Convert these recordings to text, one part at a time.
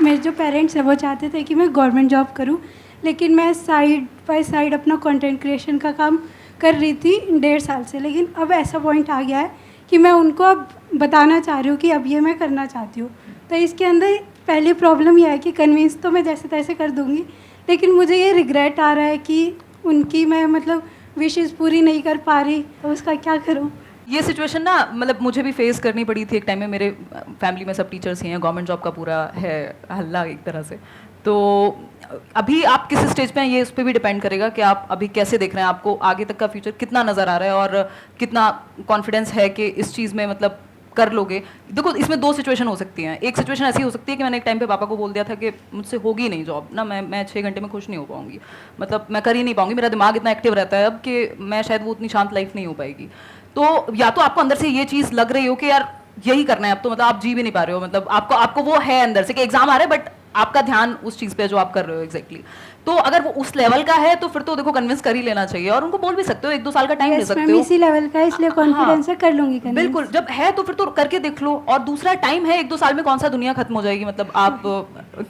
मेरे जो पेरेंट्स हैं वो चाहते थे कि मैं गवर्नमेंट जॉब करूं, लेकिन मैं साइड बाय साइड अपना कंटेंट क्रिएशन का काम कर रही थी 1.5 साल से। लेकिन अब ऐसा पॉइंट आ गया है कि मैं उनको अब बताना चाह रही हूँ कि अब ये मैं करना चाहती हूँ। तो इसके अंदर पहली प्रॉब्लम यह है कि कन्विंस तो मैं जैसे तैसे कर दूँगी, लेकिन मुझे ये रिग्रेट आ रहा है कि उनकी मैं मतलब विशेज़ पूरी नहीं कर पा रही, तो उसका क्या करूँ? ये सिचुएशन ना मतलब मुझे भी फेस करनी पड़ी थी एक टाइम में। मेरे फैमिली में सब टीचर्स ही हैं, गवर्नमेंट जॉब का पूरा है हल्ला एक तरह से। तो अभी आप किस स्टेज पे हैं ये उस पर भी डिपेंड करेगा कि आप अभी कैसे देख रहे हैं, आपको आगे तक का फ्यूचर कितना नज़र आ रहा है और कितना कॉन्फिडेंस है कि इस चीज़ में मतलब कर लोगे। देखो इसमें 2 सिचुएशन हो सकती हैं। एक सिचुएशन ऐसी हो सकती है कि मैंने एक टाइम पे पापा को बोल दिया था कि मुझसे होगी नहीं जॉब ना, मैं 6 घंटे में खुश नहीं हो पाऊंगी, मतलब मैं कर ही नहीं पाऊंगी, मेरा दिमाग इतना एक्टिव रहता है अब कि मैं शायद वो उतनी शांत लाइफ नहीं हो पाएगी। तो या तो आपको अंदर से ये चीज़ लग रही हो कि यार यही करना है अब, तो मतलब आप जी भी नहीं पा रहे हो, मतलब आपको वो है अंदर से कि एग्जाम आ रहा है बट आपका ध्यान उस चीज़ पे जो आप कर रहे हो एग्जैक्टली। तो अगर वो उस लेवल का है तो फिर तो देखो कन्विंस कर ही लेना चाहिए और उनको बोल भी सकते हो, 1-2 साल का टाइम ले सकते हो। इसी लेवल का है इसलिए कॉन्फिडेंस है, कर लूँगी convince। बिल्कुल, जब है तो फिर तो करके देख लो। और दूसरा टाइम है, 1-2 साल में कौन सा दुनिया खत्म हो जाएगी, मतलब आप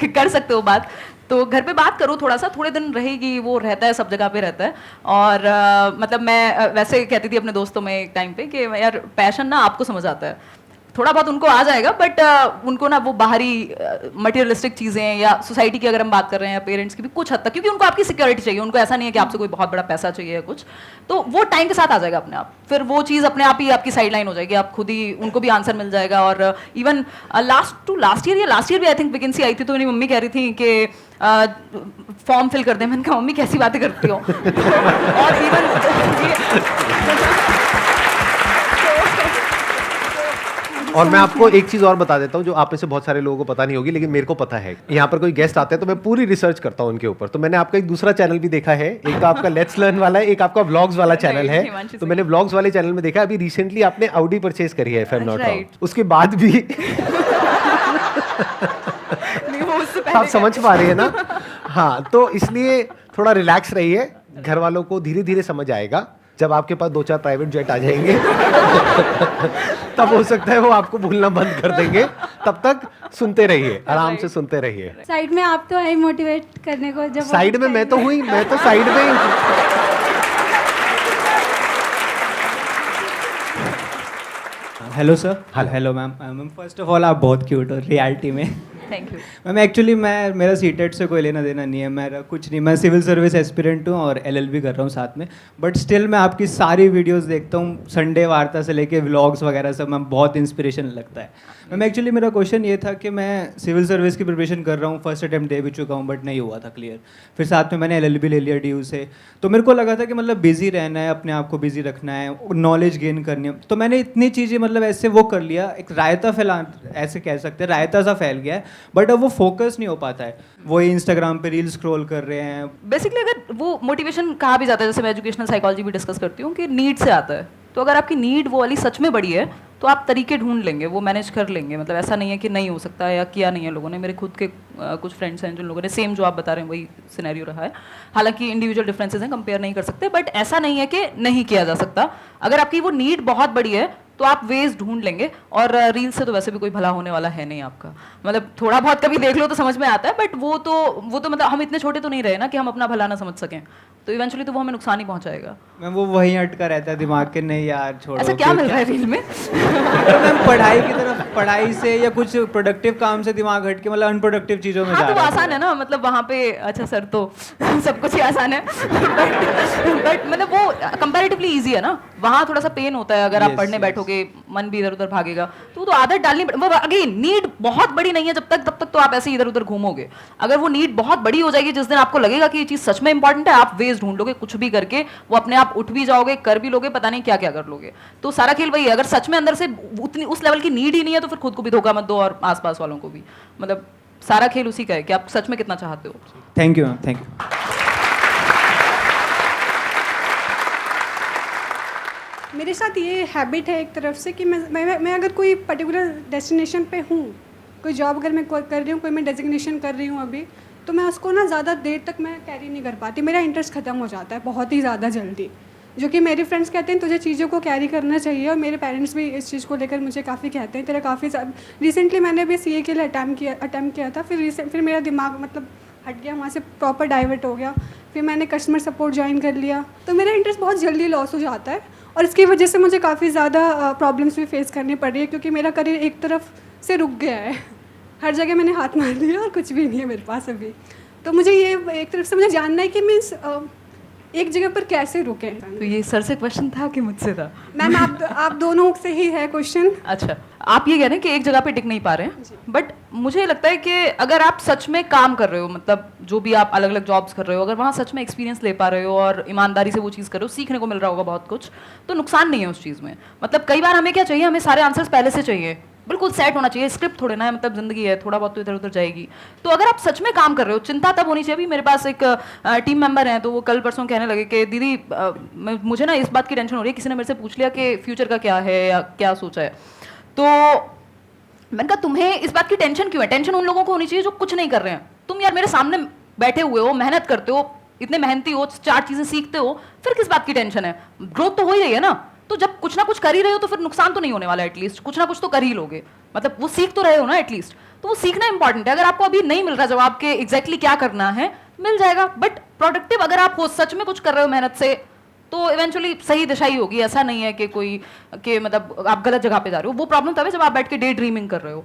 कर सकते हो बात। तो घर पे बात करो थोड़ा सा, थोड़े दिन रहेगी, वो रहता है सब जगह पे रहता है। और मतलब मैं वैसे कहती थी अपने दोस्तों में एक टाइम पे कि यार पैशन ना आपको समझ आता है, थोड़ा बहुत उनको आ जाएगा बट उनको ना वो बाहरी मटेरियलिस्टिक चीज़ें या सोसाइटी की अगर हम बात कर रहे हैं या पेरेंट्स की भी कुछ हद तक, क्योंकि उनको आपकी सिक्योरिटी चाहिए, उनको ऐसा नहीं है कि आपसे कोई बहुत बड़ा पैसा चाहिए या कुछ, तो वो टाइम के साथ आ जाएगा अपने आप। फिर वो चीज़ अपने आप ही आपकी साइडलाइन हो जाएगी, आप खुद ही उनको भी आंसर मिल जाएगा। और इवन लास्ट ईयर भी आई थिंक वैकेंसी आई थी, तो मेरी मम्मी कह रही थी कि फॉर्म फिल कर दे। मैंने कहा मम्मी कैसी बातें करती हो और इवन और मैं आपको एक चीज़ और बता देता हूँ जो आप में से बहुत सारे लोगों को पता नहीं होगी, लेकिन मेरे को पता है। यहाँ पर कोई गेस्ट आते हैं तो मैं पूरी रिसर्च करता हूँ उनके ऊपर। तो मैंने आपका एक दूसरा चैनल भी देखा है, एक तो आपका लेट्स लर्न वाला है, एक आपका व्लॉग्स वाला चैनल है। तो मैंने व्लॉग्स वाले चैनल में देखा अभी रिसेंटली आपने ऑडी परचेज करी है, if I am not wrong, उसके बाद भी आप समझ पा रहे हैं ना? हाँ, तो इसलिए थोड़ा रिलैक्स रहिए, घर वालों को धीरे धीरे समझ आएगा। जब आपके पास 2-4 प्राइवेट जेट आ जाएंगे तब हो सकता है वो आपको भूलना बंद कर देंगे। तब तक सुनते रहिए, आराम से सुनते रहिए। साइड में आप तो है मोटिवेट करने को, जब साइड में मैं तो हुई, मैं तो साइड में ही। Hello sir. Hello ma'am. Ma'am first of all आप बहुत क्यूट हो रियलिटी में। थैंक यू मैम एक्चुअली मेरा सीटेट से कोई लेना देना नहीं है, मेरा कुछ नहीं, मैं सिविल सर्विस एस्पिरेंट हूँ और एलएलबी कर रहा हूँ साथ में। बट स्टिल मैं आपकी सारी वीडियोस देखता हूँ, संडे वार्ता से लेके व्लॉग्स वगैरह सब, मैम बहुत इंस्पिरेशन लगता है। मैम एक्चुअली मेरा क्वेश्चन ये था कि मैं सिविल सर्विस की प्रिपरेशन कर रहा हूँ, फर्स्ट अटैम्प्ट दे भी चुका हूँ बट नहीं हुआ था क्लियर। फिर साथ में मैंने एलएलबी ले लिया DU से। तो मेरे को लगा था कि मतलब बिजी रहना है, अपने आप को बिजी रखना है, नॉलेज गेन करनी है। तो मैंने इतनी चीज़ें मतलब ऐसे वो कर लिया, एक रायता फैला, ऐसे कह सकते हैं रायता सा फैल गया है, बट अब वो फोकस नहीं हो पाता है। वही इंस्टाग्राम पे रील स्क्रॉल कर रहे हैं। बेसिकली अगर वो मोटिवेशन कहा भी जाता है, जैसे मैं एजुकेशनल साइकोलॉजी भी डिस्कस करती हूँ कि नीड से आता है। तो अगर आपकी नीड वो वाली सच में बड़ी है तो आप तरीके ढूंढ लेंगे, वो मैनेज कर लेंगे। मतलब ऐसा नहीं है कि नहीं हो सकता या किया नहीं है लोगों ने। मेरे खुद के कुछ फ्रेंड्स हैं जिन लोगों ने सेम जो आप बता रहे हैं वही सिनेरियो रहा है। हालांकि इंडिविजुअल डिफरेंसेस हैं, कंपेयर नहीं कर सकते, बट ऐसा नहीं है कि नहीं किया जा सकता। अगर आपकी वो नीड बहुत बड़ी है तो आप वेज ढूंढ लेंगे। और रील से तो वैसे भी कोई भला होने वाला है नहीं आपका, मतलब थोड़ा बहुत कभी देख लो तो समझ में आता है, बट वो तो मतलब हम इतने छोटे तो नहीं रहे ना कि हम अपना भला ना समझ सकें, तो इवेंचुअली तो वो हमें नुकसान ही पहुंचाएगा। मैम वो वहीं अटका रहता है दिमाग के, नहीं यार छोड़ो। ऐसा क्या मिल रहा है रील में? तो मैम पढ़ाई की तरफ, पढ़ाई से या कुछ प्रोडक्टिव काम से दिमाग हट के मतलब अनप्रोडक्टिव चीज़ों में हाँ, जा तो रहा आसान है ना, मतलब वहाँ पे अच्छा सर तो सब कुछ ही आसान है बट मतलब वो कंपैरेटिवली इजी है ना। वहाँ थोड़ा सा पेन होता है, अगर आप पढ़ने बैठोगे मन भी इधर उधर भागेगा, तो आदत डालनी वो अगेन नीड बहुत बड़ी नहीं है तब तक तो आप ऐसे इधर उधर घूमोगे। अगर वो नीड बहुत बड़ी हो जाएगी, जिस दिन आपको लगेगा कि ये चीज़ सच में इंपॉर्टेंट है, आप वेज ढूंढ लोगे कुछ भी करके, वो अपने आप उठ भी जाओगे, कर भी लोगे, पता नहीं क्या क्या कर लोगे। तो सारा खेल वही है, अगर सच में अंदर से उतनी उस लेवल की नीड ही नहीं है तो फिर खुद को भी धोखा मत दो और आसपास वालों को भी। मतलब सारा खेल उसी का है कि आप सच में कितना चाहते हो। Thank you ma'am, thank you. मेरे साथ ये हैबिट है एक तरफ से कि मैं अगर कोई पर्टिकुलर डेस्टिनेशन पे हूँ, कोई जॉब अगर मैं कर रही हूँ, कोई मैं डेजिग्नेशन कर रही हूँ अभी, तो मैं उसको ना ज़्यादा देर तक मैं कैरी नहीं कर पाती, मेरा इंटरेस्ट ख़त्म हो जाता है बहुत ही ज़्यादा जल्दी। जो कि मेरे फ्रेंड्स कहते हैं तुझे चीज़ों को कैरी करना चाहिए, और मेरे पेरेंट्स भी इस चीज़ को लेकर मुझे काफ़ी कहते हैं तेरा काफ़ी रिसेंटली मैंने भी CA के लिए अटैम्प्ट किया था, फिर मेरा दिमाग मतलब हट गया वहाँ से, प्रॉपर डाइवर्ट हो गया, फिर मैंने कस्टमर सपोर्ट ज्वाइन कर लिया, तो मेरा इंटरेस्ट बहुत जल्दी लॉस हो जाता है और इसकी वजह से मुझे काफ़ी ज़्यादा प्रॉब्लम्स भी फेस करनी पड़ रही है, क्योंकि मेरा करियर एक तरफ से रुक गया है, हर जगह मैंने हाथ मार दिया और कुछ भी नहीं है मेरे पास अभी। तो मुझे ये एक तरफ से मुझे जानना है कि मीन्स एक जगह पर कैसे रुके। तो ये सर से क्वेश्चन था कि मुझसे था? मैम आप दोनों से ही है क्वेश्चन। अच्छा, आप ये कह रहे हैं कि एक जगह पे टिक नहीं पा रहे हैं, बट मुझे लगता है कि अगर आप सच में काम कर रहे हो, मतलब जो भी आप अलग अलग जॉब्स कर रहे हो, अगर वहाँ सच में एक्सपीरियंस ले पा रहे हो और ईमानदारी से वो चीज़ कर रहे हो, सीखने को मिल रहा होगा बहुत कुछ, तो नुकसान नहीं है उस चीज़ में। मतलब कई बार हमें क्या चाहिए, हमें सारे आंसर्स पहले से चाहिए, बिल्कुल सेट होना चाहिए, स्क्रिप्ट थोड़े ना है, मतलब जिंदगी है, थोड़ा बहुत तो इधर उधर जाएगी। तो अगर आप सच में काम कर रहे हो, चिंता तब होनी चाहिए। अभी मेरे पास एक टीम मेंबर हैं, तो वो कल परसों कहने लगे कि दीदी मुझे ना इस बात की टेंशन हो रही है, किसी ने मेरे से पूछ लिया कि फ्यूचर का क्या है या क्या सोचा है। तो मैंने कहा तुम्हें इस बात की टेंशन क्यों है? टेंशन उन लोगों को होनी चाहिए जो कुछ नहीं कर रहे हैं। तुम यार मेरे सामने बैठे हुए हो, मेहनत करते हो, इतने मेहनती हो, 4 चीजें सीखते हो, फिर किस बात की टेंशन है? ग्रोथ तो हो ही रही है ना। तो जब कुछ ना कुछ कर ही रहे हो तो फिर नुकसान तो नहीं होने वाला, एटलीस्ट कुछ ना कुछ तो कर ही लोगे, मतलब वो सीख तो रहे हो ना एटलीस्ट। तो वो सीखना इंपॉर्टेंट है। अगर आपको अभी नहीं मिल रहा जवाब के एग्जैक्टली क्या करना है, मिल जाएगा, बट प्रोडक्टिव अगर आप हो, सच में कुछ कर रहे हो मेहनत से, तो इवेंचुअली सही दिशा ही होगी। ऐसा नहीं है कि कोई कि मतलब आप गलत जगह पे जा रहे हो। वो प्रॉब्लम तब है जब आप बैठ के डे ड्रीमिंग कर रहे हो।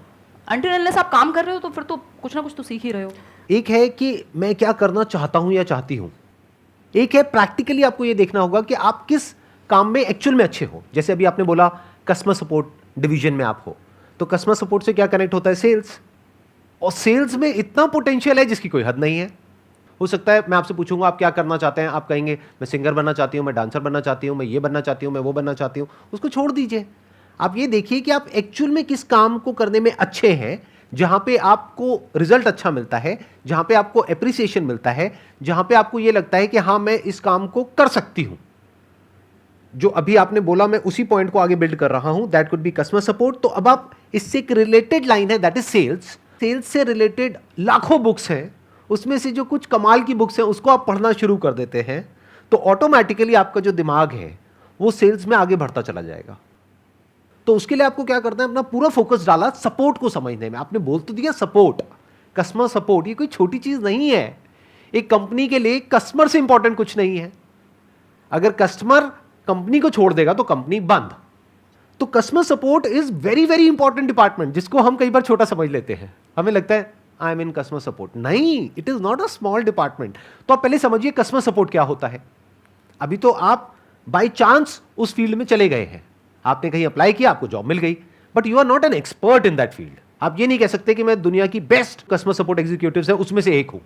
अनटिल अनलेस आप काम कर रहे हो तो फिर तो कुछ ना कुछ तो सीख ही रहे हो। एक है कि मैं क्या करना चाहता हूं या चाहती हूं, एक है प्रैक्टिकली आपको ये देखना होगा कि आप किस काम में एक्चुअल में अच्छे हो। जैसे अभी आपने बोला कस्टमर सपोर्ट डिवीजन में आप हो, तो कस्टमर सपोर्ट से क्या कनेक्ट होता है? सेल्स। और सेल्स में इतना पोटेंशियल है जिसकी कोई हद नहीं है। हो सकता है मैं आपसे पूछूंगा आप क्या करना चाहते हैं, आप कहेंगे मैं सिंगर बनना चाहती हूँ, मैं डांसर बनना चाहती हूँ, मैं ये बनना चाहती हूँ, मैं वो बनना चाहती हूँ। उसको छोड़ दीजिए। आप ये देखिए कि आप एक्चुअल में किस काम को करने में अच्छे हैं, जहां पे आपको रिजल्ट अच्छा मिलता है, जहां पे आपको एप्रिसिएशन मिलता है, जहां पे आपको ये लगता है कि हाँ मैं इस काम को कर सकती हूं। जो अभी आपने बोला मैं उसी पॉइंट को आगे बिल्ड कर रहा हूं, that could be customer support. तो अब आप इससे एक रिलेटेड लाइन है, दैट इज सेल्स। सेल्स से रिलेटेड लाखों बुक्स हैं, उसमें से जो कुछ कमाल की बुक्स हैं उसको आप पढ़ना शुरू कर देते हैं, तो ऑटोमेटिकली आपका जो दिमाग है वो सेल्स में आगे बढ़ता चला जाएगा। तो उसके लिए आपको क्या करना है, अपना पूरा फोकस डाला सपोर्ट को समझने में। आपने बोल तो दिया सपोर्ट, कस्टमर सपोर्ट, ये कोई छोटी चीज नहीं है। एक कंपनी के लिए कस्टमर से इंपॉर्टेंट कुछ नहीं है। अगर कस्टमर कंपनी को छोड़ देगा तो कंपनी बंद। तो customer support is very very important department, जिसको हम कई बार छोटा समझ लेते हैं। हमें लगता है I am in customer support. नहीं, it is not a small department. तो आप पहले समझिए कस्टमर सपोर्ट क्या होता है। अभी तो आप बाई चांस उस फील्ड में चले गए हैं, आपने कहीं अप्लाई किया, आपको जॉब मिल गई, but you are not an expert in that field. आप ये नहीं कह सकते कि मैं दुनिया की बेस्ट कस्टमर सपोर्ट एग्जीक्यूटिव्स है उसमें से एक हूं,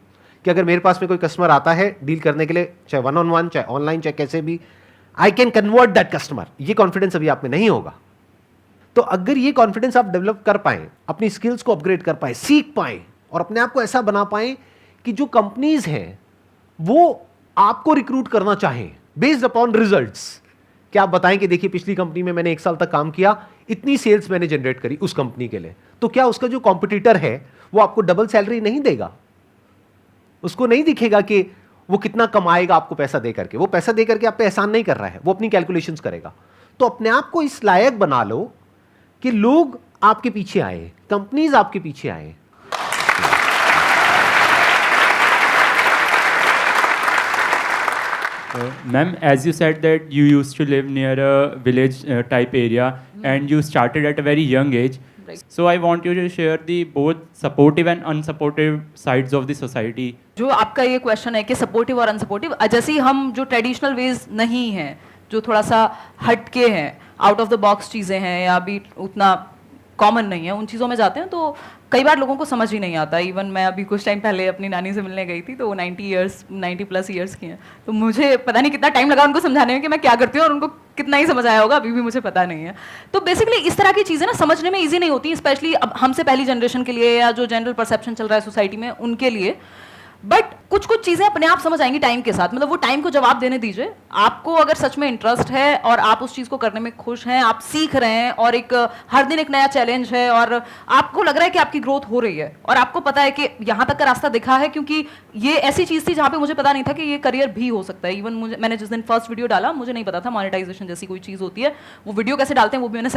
कि अगर मेरे पास में कोई कस्टमर आता है डील करने के लिए, चाहे 1-on-1, चाहे ऑनलाइन, चाहे कैसे भी, I can convert that customer. ये कॉन्फिडेंस अभी आप में नहीं होगा। तो अगर ये कॉन्फिडेंस आप डेवलप कर पाए, अपनी स्किल्स को अपग्रेड कर पाए, सीख पाए और अपने आप को ऐसा बना पाए कि जो कंपनीज हैं वो आपको रिक्रूट करना चाहें बेस्ड अपॉन रिजल्ट्स, कि आप बताएं कि देखिए पिछली कंपनी में मैंने 1 साल तक काम किया, इतनी सेल्स मैंने जनरेट करी उस कंपनी के लिए, तो क्या उसका जो कॉम्पिटिटर है वो आपको डबल सैलरी नहीं देगा? उसको नहीं दिखेगा कि वो कितना कमाएगा आपको पैसा दे करके। वो पैसा दे करके आप पे एहसान नहीं कर रहा है, वो अपनी कैलकुलेशंस करेगा। तो अपने आप को इस लायक बना लो कि लोग आपके पीछे आए, कंपनीज आपके पीछे आए। Ma'am, as you said that you used to live near a village type area and you started at a very young age. Right. So I want you to share the both supportive and unsupportive sides of the society. जो आपका ये question है कि supportive और unsupportive, जैसे ही हम जो traditional ways नहीं हैं, जो थोड़ा सा हटके हैं, आउट ऑफ द बॉक्स चीज़ें हैं या अभी उतना कॉमन नहीं है, उन चीज़ों में जाते हैं तो कई बार लोगों को समझ ही नहीं आता। इवन मैं अभी कुछ टाइम पहले अपनी नानी से मिलने गई थी, तो वो 90+ ईयर्स की हैं, तो मुझे पता नहीं कितना टाइम लगा उनको समझाने में कि मैं क्या करती हूँ और उनको कितना ही समझ आया होगा, अभी भी मुझे पता नहीं है। तो बेसिकली इस तरह की चीज़ें ना समझने में ईजी नहीं होती, स्पेशली अब हमसे पहली जनरेशन के लिए या जो जनरल परसेप्शन चल रहा है सोसाइटी में उनके लिए। बट कुछ कुछ चीजें अपने आप समझ आएंगी टाइम के साथ, मतलब वो टाइम को जवाब देने दीजिए। आपको अगर सच में इंटरेस्ट है और आप उस चीज को करने में खुश हैं, आप सीख रहे हैं और एक हर दिन एक नया चैलेंज है और आपको लग रहा है कि आपकी ग्रोथ हो रही है और आपको पता है कि यहाँ तक का रास्ता दिखा है, क्योंकि ये ऐसी चीज थी जहाँ पे मुझे पता नहीं था कि ये करियर भी हो सकता है। इवन मैंने जिस दिन फर्स्ट वीडियो डाला मुझे नहीं पता था मोनेटाइजेशन जैसी कोई चीज होती है, वो वीडियो कैसे डालते हैं वो भी मैंने